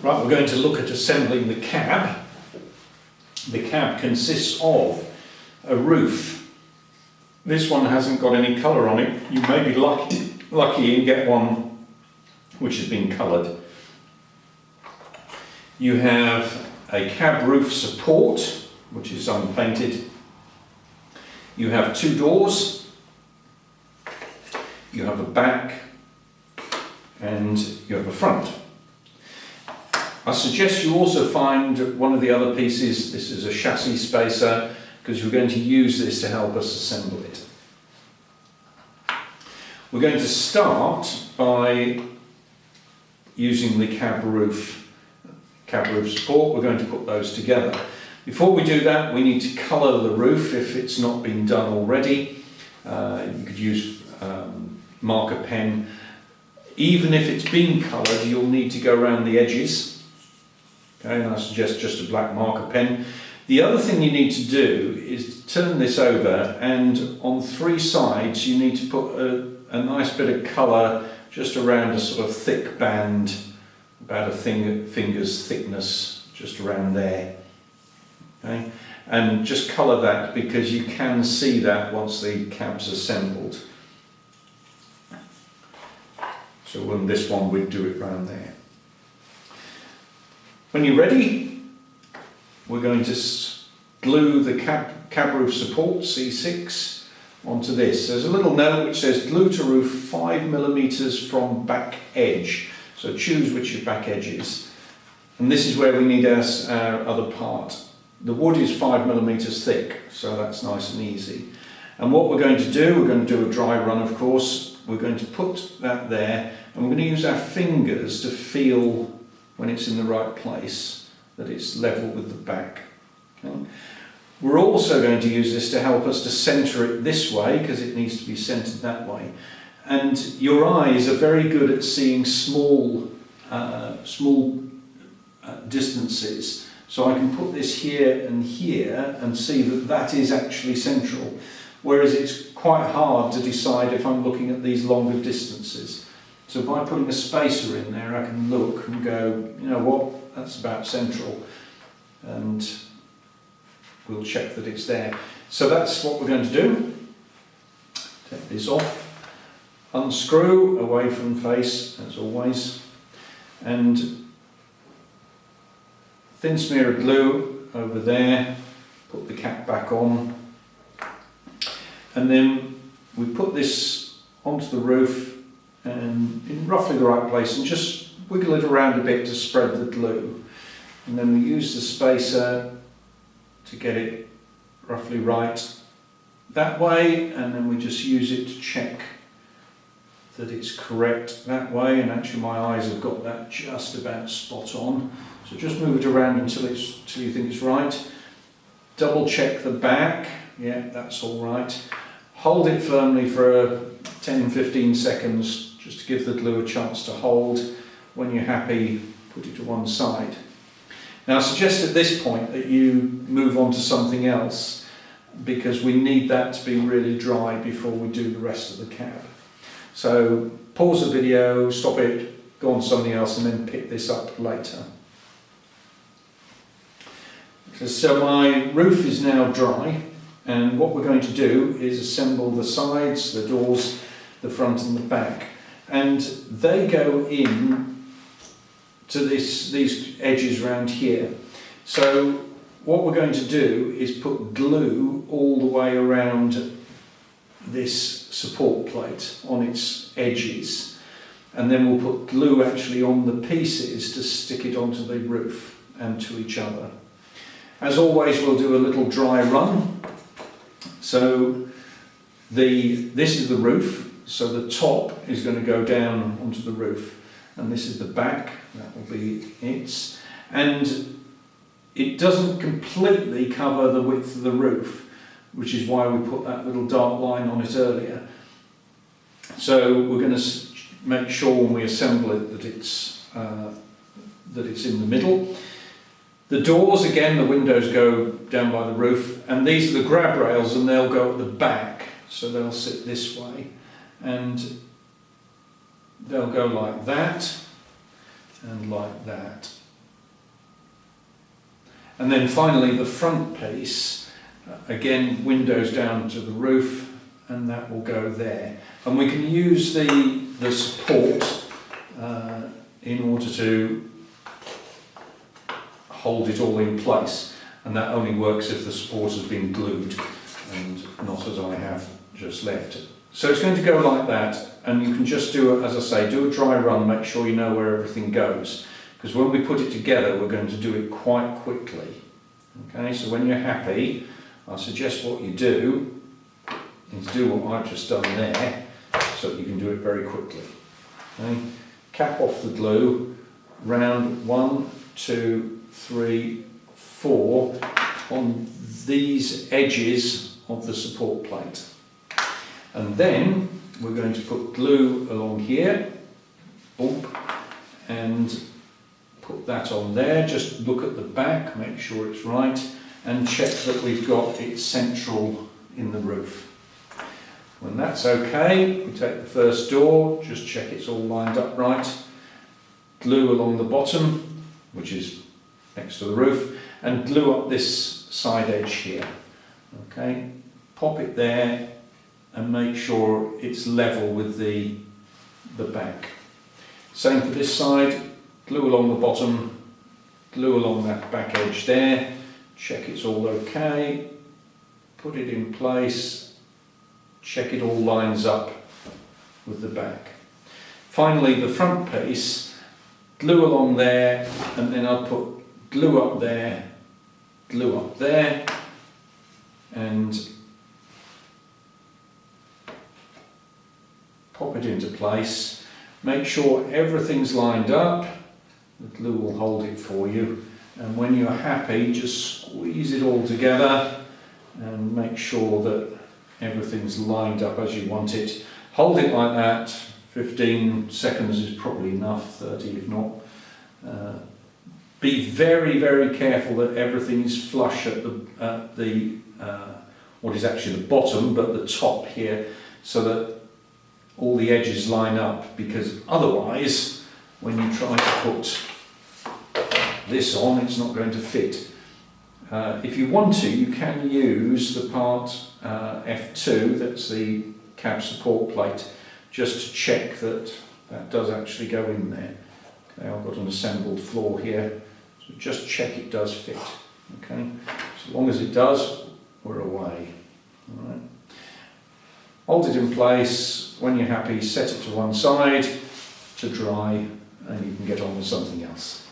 Right, we're going to look at assembling the cab. The cab consists of a roof. This one hasn't got any colour on it. You may be lucky and get one which has been coloured. You have a cab roof support, which is unpainted. You have two doors. You have a back and you have a front. I suggest you also find one of the other pieces. This is a chassis spacer, because we're going to use this to help us assemble it. We're going to start by using the cab roof support. We're going to put those together. Before we do that, we need to colour the roof if it's not been done already. You could use marker pen. Even if it's been coloured, you'll need to go around the edges. Okay, and I suggest just a black marker pen. The other thing you need to do is turn this over, and on three sides you need to put a nice bit of colour just around a sort of thick band, about a finger's thickness, just around there. Okay? And just colour that, because you can see that once the cab's assembled. So on this one we'd do it round there. When you're ready, we're going to glue the cab roof support C6 onto this. There's a little note which says glue to roof 5mm from back edge. So choose which your back edge is. And this is where we need our other part. The wood is 5mm thick, so that's nice and easy. And what we're going to do a dry run, of course. We're going to put that there, and we're going to use our fingers to feel when it's in the right place, that it's level with the back. Okay. We're also going to use this to help us to centre it this way, because it needs to be centred that way. And your eyes are very good at seeing small distances. So I can put this here and see that that is actually central. Whereas it's quite hard to decide if I'm looking at these longer distances. So by putting a spacer in there, I can look and go, you know what, that's about central. And we'll check that it's there. So that's what we're going to do. Take this off, unscrew away from face as always, and thin smear of glue over there, put the cap back on, and then we put this onto the roof and in roughly the right place, and just wiggle it around a bit to spread the glue. And then we use the spacer to get it roughly right that way, and then we just use it to check that it's correct that way. And actually my eyes have got that just about spot on. So just move it around until you think it's right. Double check the back. Yeah, that's all right. Hold it firmly for 10-15 seconds just to give the glue a chance to hold. When you're happy, put it to one side. Now I suggest at this point that you move on to something else, because we need that to be really dry before we do the rest of the cab. So pause the video, stop it, go on to something else, and then pick this up later. So my roof is now dry, and what we're going to do is assemble the sides, the doors, the front and the back. And they go in to these edges around here. So what we're going to do is put glue all the way around this support plate on its edges. And then we'll put glue actually on the pieces to stick it onto the roof and to each other. As always, we'll do a little dry run. So this is the roof, so the top is going to go down onto the roof, and this is the back, that will be it. And it doesn't completely cover the width of the roof, which is why we put that little dark line on it earlier. So we're going to make sure when we assemble it that it's in the middle. The doors, again, the windows go down by the roof, and these are the grab rails, and they'll go at the back, so they'll sit this way, and they'll go like that and like that. And then finally the front piece, again windows down to the roof, and that will go there. And we can use the support in order to hold it all in place, and that only works if the support has been glued and not as I have just left. So it's going to go like that, and you can just do, as I say, do a dry run, make sure you know where everything goes, because when we put it together we're going to do it quite quickly. Okay, so when you're happy, I suggest what you do is do what I've just done there, so that you can do it very quickly. Okay? Cap off the glue, round 1, 2, 3, 4 on these edges of the support plate. And then we're going to put glue along here, boom, and put that on there. Just look at the back, make sure it's right, and check that we've got it central in the roof. When that's okay, we take the first door, just check it's all lined up right, glue along the bottom, which is next to the roof, and glue up this side edge here. Okay, pop it there and make sure it's level with the back. Same for this side, glue along the bottom, glue along that back edge there, check it's all okay, put it in place, check it all lines up with the back. Finally, the front piece, glue along there, and then I'll put glue up there, and pop it into place. Make sure everything's lined up, the glue will hold it for you, and when you're happy just squeeze it all together and make sure that everything's lined up as you want it. Hold it like that, 15 seconds is probably enough, 30 if not. Be very, very careful that everything is flush at the what is actually the bottom, but the top here, so that all the edges line up, because otherwise when you try to put this on, it's not going to fit. If you want to, you can use the part F2, that's the cab support plate, just to check that that does actually go in there. Okay, I've got an assembled floor here, so just check it does fit. Okay, so long as it does, we're away. All right. Hold it in place. When you're happy, set it to one side to dry, and you can get on with something else.